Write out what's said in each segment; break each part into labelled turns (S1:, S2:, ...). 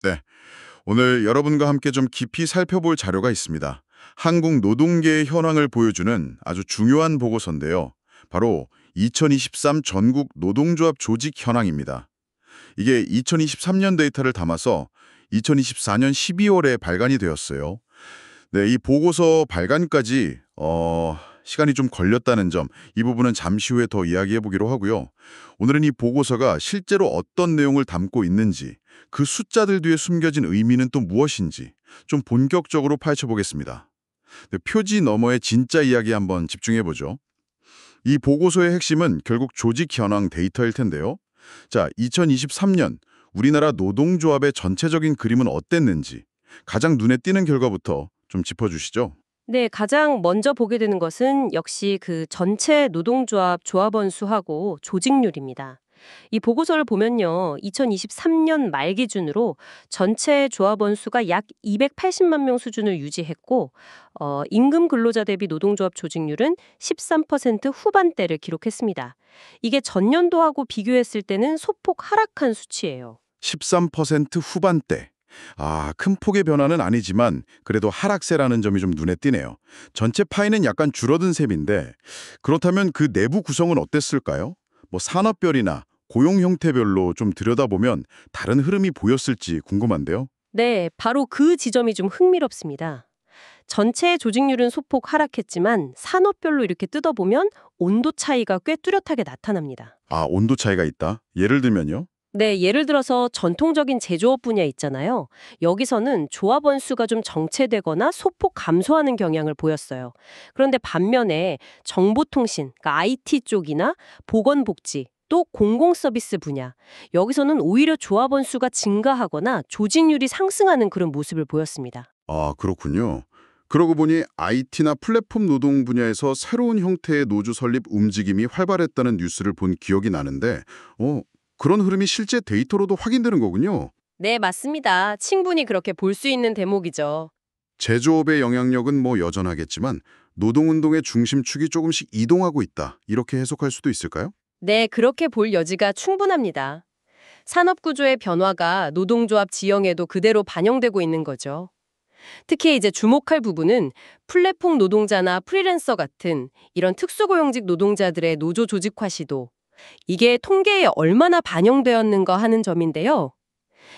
S1: 네, 오늘 여러분과 함께 좀 깊이 살펴볼 자료가 있습니다. 한국 노동계의 현황을 보여주는 아주 중요한 보고서인데요. 바로 2023 전국 노동조합 조직 현황입니다. 이게 2023년 데이터를 담아서 2024년 12월에 발간이 되었어요. 네, 이 보고서 발간까지 시간이 좀 걸렸다는 점, 이 부분은 잠시 후에 더 이야기해 보기로 하고요. 오늘은 이 보고서가 실제로 어떤 내용을 담고 있는지, 그 숫자들 뒤에 숨겨진 의미는 또 무엇인지 좀 본격적으로 파헤쳐 보겠습니다. 네, 표지 너머의 진짜 이야기 한번 집중해 보죠. 이 보고서의 핵심은 결국 조직 현황 데이터일 텐데요. 자, 2023년 우리나라 노동조합의 전체적인 그림은 어땠는지 가장 눈에 띄는 결과부터 좀 짚어주시죠.
S2: 네, 가장 먼저 보게 되는 것은 역시 그 전체 노동조합 조합원 수하고 조직률입니다. 이 보고서를 보면요, 2023년 말 기준으로 전체 조합원 수가 약 280만 명 수준을 유지했고, 임금 근로자 대비 노동조합 조직률은 13% 후반대를 기록했습니다. 이게 전년도하고 비교했을 때는 소폭 하락한 수치예요.
S1: 13% 후반대. 큰 폭의 변화는 아니지만 그래도 하락세라는 점이 좀 눈에 띄네요. 전체 파이는 약간 줄어든 셈인데 그렇다면 그 내부 구성은 어땠을까요? 뭐 산업별이나 고용 형태별로 좀 들여다보면 다른 흐름이 보였을지 궁금한데요.
S2: 네, 바로 그 지점이 좀 흥미롭습니다. 전체 조직률은 소폭 하락했지만 산업별로 이렇게 뜯어보면 온도 차이가 꽤 뚜렷하게 나타납니다.
S1: 온도 차이가 있다. 예를 들면요.
S2: 네, 예를 들어서 전통적인 제조업 분야 있잖아요. 여기서는 조합원 수가 좀 정체되거나 소폭 감소하는 경향을 보였어요. 그런데 반면에 정보통신, 그러니까 IT 쪽이나 보건복지, 또 공공서비스 분야, 여기서는 오히려 조합원 수가 증가하거나 조직률이 상승하는 그런 모습을 보였습니다.
S1: 그렇군요. 그러고 보니 IT나 플랫폼 노동 분야에서 새로운 형태의 노조 설립 움직임이 활발했다는 뉴스를 본 기억이 나는데, 그런 흐름이 실제 데이터로도 확인되는 거군요.
S2: 네, 맞습니다. 충분히 그렇게 볼 수 있는 대목이죠.
S1: 제조업의 영향력은 뭐 여전하겠지만 노동운동의 중심축이 조금씩 이동하고 있다. 이렇게 해석할 수도 있을까요?
S2: 네, 그렇게 볼 여지가 충분합니다. 산업 구조의 변화가 노동조합 지형에도 그대로 반영되고 있는 거죠. 특히 이제 주목할 부분은 플랫폼 노동자나 프리랜서 같은 이런 특수고용직 노동자들의 노조 조직화 시도, 이게 통계에 얼마나 반영되었는가 하는 점인데요.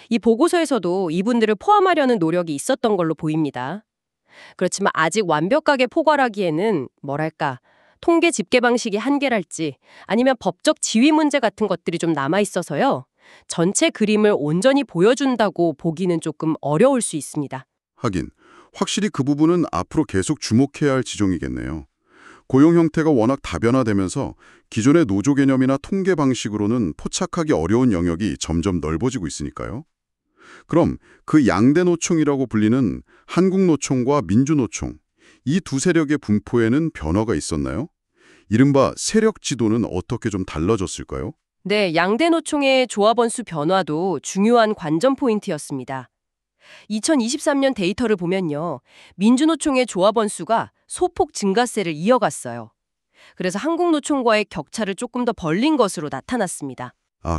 S2: 이 보고서에서도 이분들을 포함하려는 노력이 있었던 걸로 보입니다. 그렇지만 아직 완벽하게 포괄하기에는 뭐랄까, 통계 집계 방식이 한계랄지 아니면 법적 지위 문제 같은 것들이 좀 남아 있어서요. 전체 그림을 온전히 보여준다고 보기는 조금 어려울 수 있습니다.
S1: 하긴, 확실히 그 부분은 앞으로 계속 주목해야 할 지종이겠네요. 고용 형태가 워낙 다변화되면서 기존의 노조 개념이나 통계 방식으로는 포착하기 어려운 영역이 점점 넓어지고 있으니까요. 그럼 그 양대 노총이라고 불리는 한국노총과 민주노총, 이 두 세력의 분포에는 변화가 있었나요? 이른바 세력 지도는 어떻게 좀 달라졌을까요?
S2: 네, 양대 노총의 조합원 수 변화도 중요한 관전 포인트였습니다. 2023년 데이터를 보면요, 민주노총의 조합원 수가 소폭 증가세를 이어갔어요. 그래서 한국노총과의 격차를 조금 더 벌린 것으로 나타났습니다.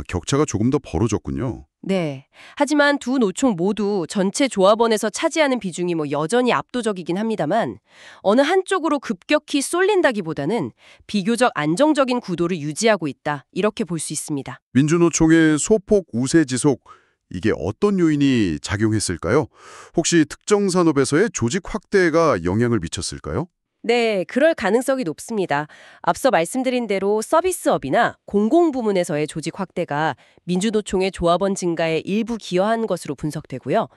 S1: 격차가 조금 더 벌어졌군요.
S2: 네. 하지만 두 노총 모두 전체 조합원에서 차지하는 비중이 여전히 압도적이긴 합니다만 어느 한쪽으로 급격히 쏠린다기보다는 비교적 안정적인 구도를 유지하고 있다. 이렇게 볼 수 있습니다.
S1: 민주노총의 소폭 우세 지속, 이게 어떤 요인이 작용했을까요? 혹시 특정 산업에서의 조직 확대가 영향을 미쳤을까요?
S2: 네, 그럴 가능성이 높습니다. 앞서 말씀드린 대로 서비스업이나 공공부문에서의 조직 확대가 민주노총의 조합원 증가에 일부 기여한 것으로 분석되고요.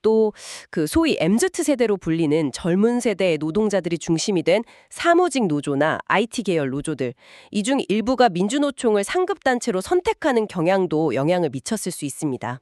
S2: 또 그 소위 MZ세대로 불리는 젊은 세대의 노동자들이 중심이 된 사무직 노조나 IT 계열 노조들, 이 중 일부가 민주노총을 상급단체로 선택하는 경향도 영향을 미쳤을 수 있습니다.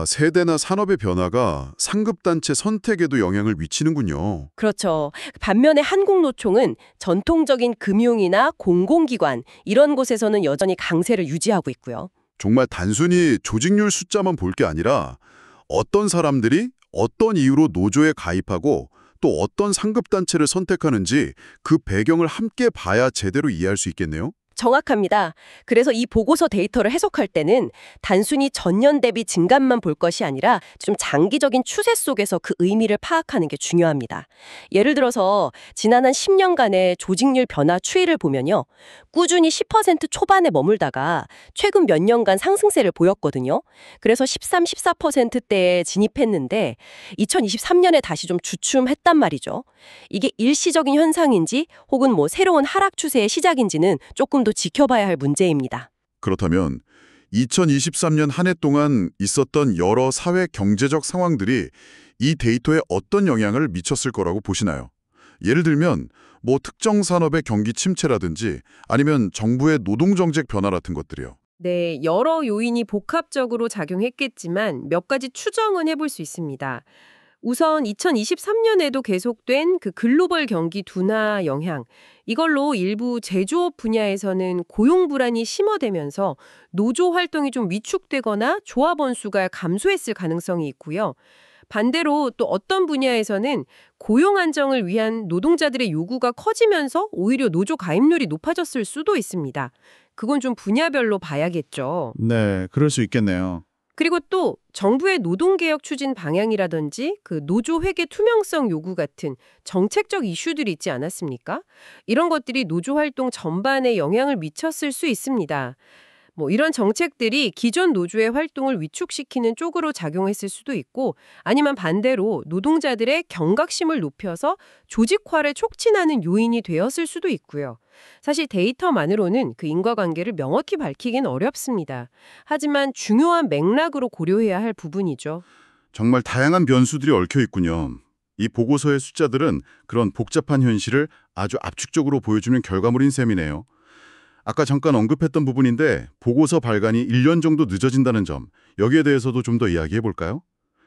S1: 세대나 산업의 변화가 상급단체 선택에도 영향을 미치는군요.
S2: 그렇죠. 반면에 한국노총은 전통적인 금융이나 공공기관 이런 곳에서는 여전히 강세를 유지하고 있고요.
S1: 정말 단순히 조직률 숫자만 볼 게 아니라 어떤 사람들이 어떤 이유로 노조에 가입하고 또 어떤 상급단체를 선택하는지 그 배경을 함께 봐야 제대로 이해할 수 있겠네요.
S2: 정확합니다. 그래서 이 보고서 데이터를 해석할 때는 단순히 전년 대비 증감만 볼 것이 아니라 좀 장기적인 추세 속에서 그 의미를 파악하는 게 중요합니다. 예를 들어서 지난 한 10년간의 조직률 변화 추이를 보면요. 꾸준히 10% 초반에 머물다가 최근 몇 년간 상승세를 보였거든요. 그래서 13, 14%대에 진입했는데 2023년에 다시 좀 주춤했단 말이죠. 이게 일시적인 현상인지 혹은 새로운 하락 추세의 시작인지는 조금 더 지켜봐야 할 문제입니다.
S1: 그렇다면 2023년 한 해 동안 있었던 여러 사회 경제적 상황들이 이 데이터에 어떤 영향을 미쳤을 거라고 보시나요? 예를 들면 특정 산업의 경기 침체라든지 아니면 정부의 노동정책 변화 같은 것들이요.
S2: 네, 여러 요인이 복합적으로 작용했겠지만 몇 가지 추정은 해볼 수 있습니다. 우선 2023년에도 계속된 그 글로벌 경기 둔화 영향, 이걸로 일부 제조업 분야에서는 고용 불안이 심화되면서 노조 활동이 좀 위축되거나 조합원 수가 감소했을 가능성이 있고요. 반대로 또 어떤 분야에서는 고용 안정을 위한 노동자들의 요구가 커지면서 오히려 노조 가입률이 높아졌을 수도 있습니다. 그건 좀 분야별로 봐야겠죠.
S3: 네, 그럴 수 있겠네요.
S2: 그리고 또 정부의 노동개혁 추진 방향이라든지 그 노조 회계 투명성 요구 같은 정책적 이슈들이 있지 않았습니까? 이런 것들이 노조 활동 전반에 영향을 미쳤을 수 있습니다. 이런 정책들이 기존 노조의 활동을 위축시키는 쪽으로 작용했을 수도 있고 아니면 반대로 노동자들의 경각심을 높여서 조직화를 촉진하는 요인이 되었을 수도 있고요. 사실 데이터만으로는 그 인과관계를 명확히 밝히긴 어렵습니다. 하지만 중요한 맥락으로 고려해야 할 부분이죠.
S1: 정말 다양한 변수들이 얽혀 있군요. 이 보고서의 숫자들은 그런 복잡한 현실을 아주 압축적으로 보여주는 결과물인 셈이네요. 아까 잠깐 언급했던 부분인데 보고서 발간이 1년 정도 늦어진다는 점, 여기에 대해서도 좀 더 이야기해 볼까요?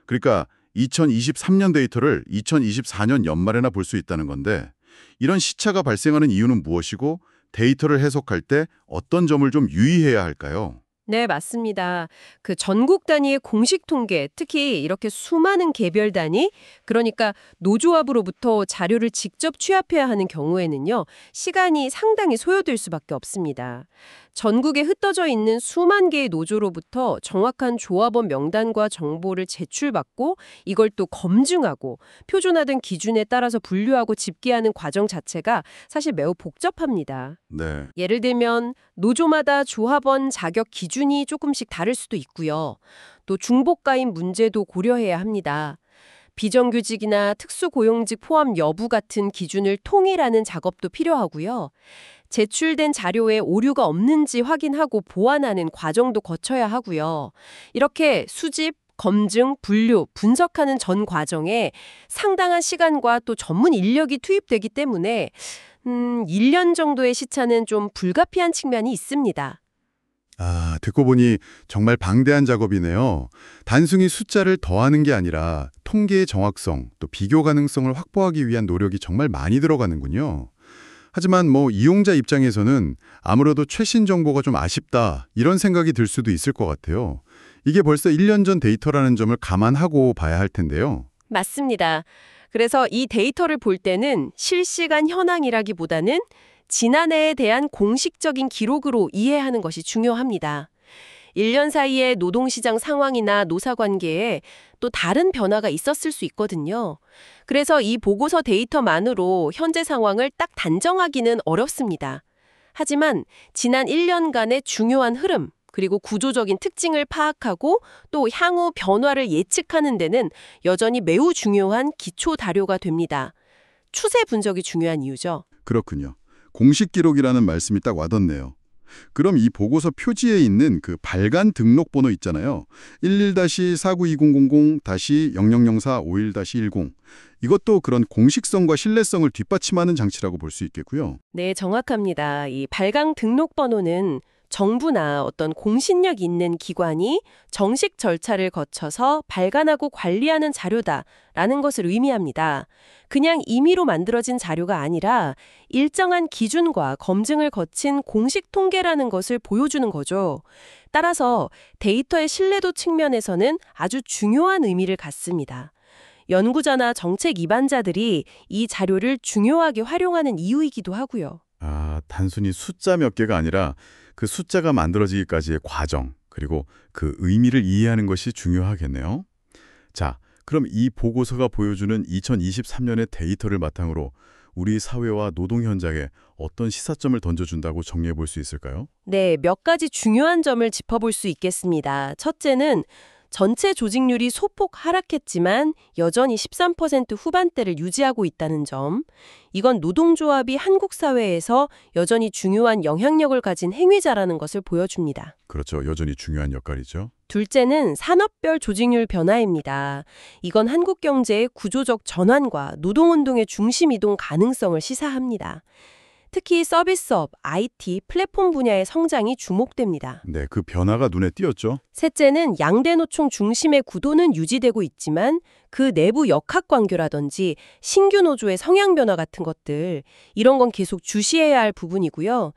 S1: 그러니까 2023년 데이터를 2024년 연말에나 볼 수 있다는 건데 이런 시차가 발생하는 이유는 무엇이고 데이터를 해석할 때 어떤 점을 좀 유의해야 할까요?
S2: 네, 맞습니다. 그 전국 단위의 공식 통계, 특히 이렇게 수많은 개별 단위, 그러니까 노조합으로부터 자료를 직접 취합해야 하는 경우에는요, 시간이 상당히 소요될 수밖에 없습니다. 전국에 흩어져 있는 수만 개의 노조로부터 정확한 조합원 명단과 정보를 제출받고 이걸 또 검증하고 표준화된 기준에 따라서 분류하고 집계하는 과정 자체가 사실 매우 복잡합니다.
S1: 네.
S2: 예를 들면 노조마다 조합원 자격 기준이 조금씩 다를 수도 있고요. 또 중복가입 문제도 고려해야 합니다. 비정규직이나 특수고용직 포함 여부 같은 기준을 통일하는 작업도 필요하고요. 제출된 자료에 오류가 없는지 확인하고 보완하는 과정도 거쳐야 하고요. 이렇게 수집, 검증, 분류, 분석하는 전 과정에 상당한 시간과 또 전문 인력이 투입되기 때문에 1년 정도의 시차는 좀 불가피한 측면이 있습니다.
S3: 듣고 보니 정말 방대한 작업이네요. 단순히 숫자를 더하는 게 아니라 통계의 정확성, 또 비교 가능성을 확보하기 위한 노력이 정말 많이 들어가는군요. 하지만 이용자 입장에서는 아무래도 최신 정보가 좀 아쉽다 이런 생각이 들 수도 있을 것 같아요. 이게 벌써 1년 전 데이터라는 점을 감안하고 봐야 할 텐데요.
S2: 맞습니다. 그래서 이 데이터를 볼 때는 실시간 현황이라기보다는 지난해에 대한 공식적인 기록으로 이해하는 것이 중요합니다. 1년 사이에 노동시장 상황이나 노사관계에 또 다른 변화가 있었을 수 있거든요. 그래서 이 보고서 데이터만으로 현재 상황을 딱 단정하기는 어렵습니다. 하지만 지난 1년간의 중요한 흐름, 그리고 구조적인 특징을 파악하고 또 향후 변화를 예측하는 데는 여전히 매우 중요한 기초 다료가 됩니다. 추세 분석이 중요한 이유죠.
S1: 그렇군요. 공식 기록이라는 말씀이 딱 와닿네요. 그럼 이 보고서 표지에 있는 그 발간 등록 번호 있잖아요. 11-492000-000451-10 이것도 그런 공식성과 신뢰성을 뒷받침하는 장치라고 볼 수 있겠고요.
S2: 네, 정확합니다. 이 발강 등록 번호는 정부나 어떤 공신력 있는 기관이 정식 절차를 거쳐서 발간하고 관리하는 자료다라는 것을 의미합니다. 그냥 임의로 만들어진 자료가 아니라 일정한 기준과 검증을 거친 공식 통계라는 것을 보여주는 거죠. 따라서 데이터의 신뢰도 측면에서는 아주 중요한 의미를 갖습니다. 연구자나 정책 입안자들이 이 자료를 중요하게 활용하는 이유이기도 하고요.
S3: 단순히 숫자 몇 개가 아니라 그 숫자가 만들어지기까지의 과정, 그리고 그 의미를 이해하는 것이 중요하겠네요. 자, 그럼 이 보고서가 보여주는 2023년의 데이터를 바탕으로 우리 사회와 노동 현장에 어떤 시사점을 던져준다고 정리해 볼 수 있을까요?
S2: 네, 몇 가지 중요한 점을 짚어볼 수 있겠습니다. 첫째는 전체 조직률이 소폭 하락했지만 여전히 13% 후반대를 유지하고 있다는 점. 이건 노동조합이 한국 사회에서 여전히 중요한 영향력을 가진 행위자라는 것을 보여줍니다.
S3: 그렇죠. 여전히 중요한 역할이죠.
S2: 둘째는 산업별 조직률 변화입니다. 이건 한국 경제의 구조적 전환과 노동운동의 중심 이동 가능성을 시사합니다. 특히 서비스업, IT, 플랫폼 분야의 성장이 주목됩니다.
S3: 네, 그 변화가 눈에 띄었죠.
S2: 셋째는 양대 노총 중심의 구도는 유지되고 있지만 그 내부 역학 관계라든지 신규 노조의 성향 변화 같은 것들, 이런 건 계속 주시해야 할 부분이고요.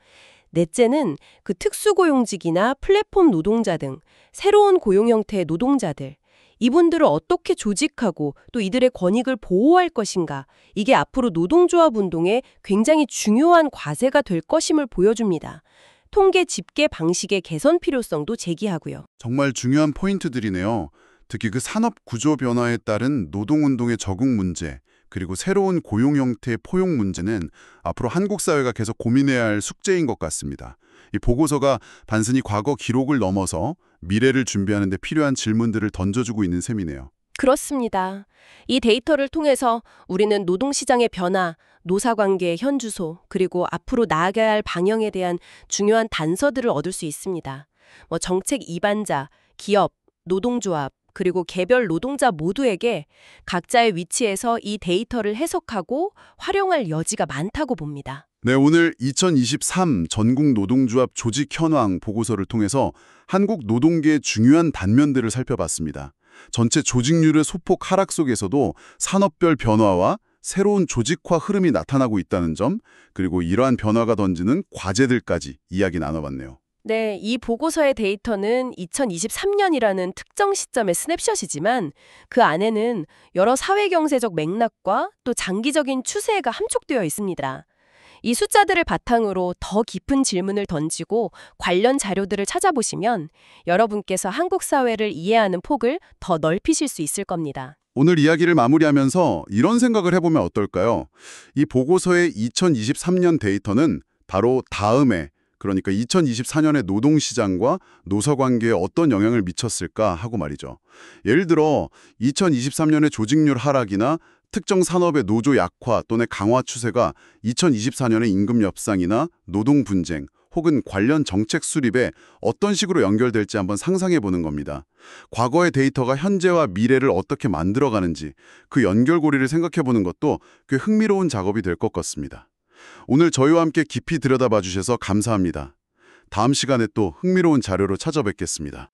S2: 넷째는 그 특수고용직이나 플랫폼 노동자 등 새로운 고용 형태의 노동자들, 이분들을 어떻게 조직하고 또 이들의 권익을 보호할 것인가, 이게 앞으로 노동조합 운동에 굉장히 중요한 과제가 될 것임을 보여줍니다. 통계 집계 방식의 개선 필요성도 제기하고요.
S1: 정말 중요한 포인트들이네요. 특히 그 산업 구조 변화에 따른 노동운동의 적응 문제, 그리고 새로운 고용 형태의 포용 문제는 앞으로 한국 사회가 계속 고민해야 할 숙제인 것 같습니다. 이 보고서가 단순히 과거 기록을 넘어서 미래를 준비하는 데 필요한 질문들을 던져주고 있는 셈이네요.
S2: 그렇습니다. 이 데이터를 통해서 우리는 노동시장의 변화, 노사관계의 현주소, 그리고 앞으로 나아가야 할 방향에 대한 중요한 단서들을 얻을 수 있습니다. 정책 이반자, 기업, 노동조합, 그리고 개별 노동자 모두에게 각자의 위치에서 이 데이터를 해석하고 활용할 여지가 많다고 봅니다.
S1: 네, 오늘 2023 전국 노동조합 조직 현황 보고서를 통해서 한국 노동계의 중요한 단면들을 살펴봤습니다. 전체 조직률의 소폭 하락 속에서도 산업별 변화와 새로운 조직화 흐름이 나타나고 있다는 점, 그리고 이러한 변화가 던지는 과제들까지 이야기 나눠봤네요.
S2: 네, 이 보고서의 데이터는 2023년이라는 특정 시점의 스냅샷이지만 그 안에는 여러 사회경제적 맥락과 또 장기적인 추세가 함축되어 있습니다. 이 숫자들을 바탕으로 더 깊은 질문을 던지고 관련 자료들을 찾아보시면 여러분께서 한국 사회를 이해하는 폭을 더 넓히실 수 있을 겁니다.
S1: 오늘 이야기를 마무리하면서 이런 생각을 해보면 어떨까요? 이 보고서의 2023년 데이터는 바로 다음에, 그러니까 2024년의 노동시장과 노사관계에 어떤 영향을 미쳤을까 하고 말이죠. 예를 들어 2023년의 조직률 하락이나 특정 산업의 노조 약화 또는 강화 추세가 2024년의 임금 협상이나 노동 분쟁 혹은 관련 정책 수립에 어떤 식으로 연결될지 한번 상상해 보는 겁니다. 과거의 데이터가 현재와 미래를 어떻게 만들어가는지 그 연결고리를 생각해 보는 것도 꽤 흥미로운 작업이 될 것 같습니다. 오늘 저희와 함께 깊이 들여다봐 주셔서 감사합니다. 다음 시간에 또 흥미로운 자료로 찾아뵙겠습니다.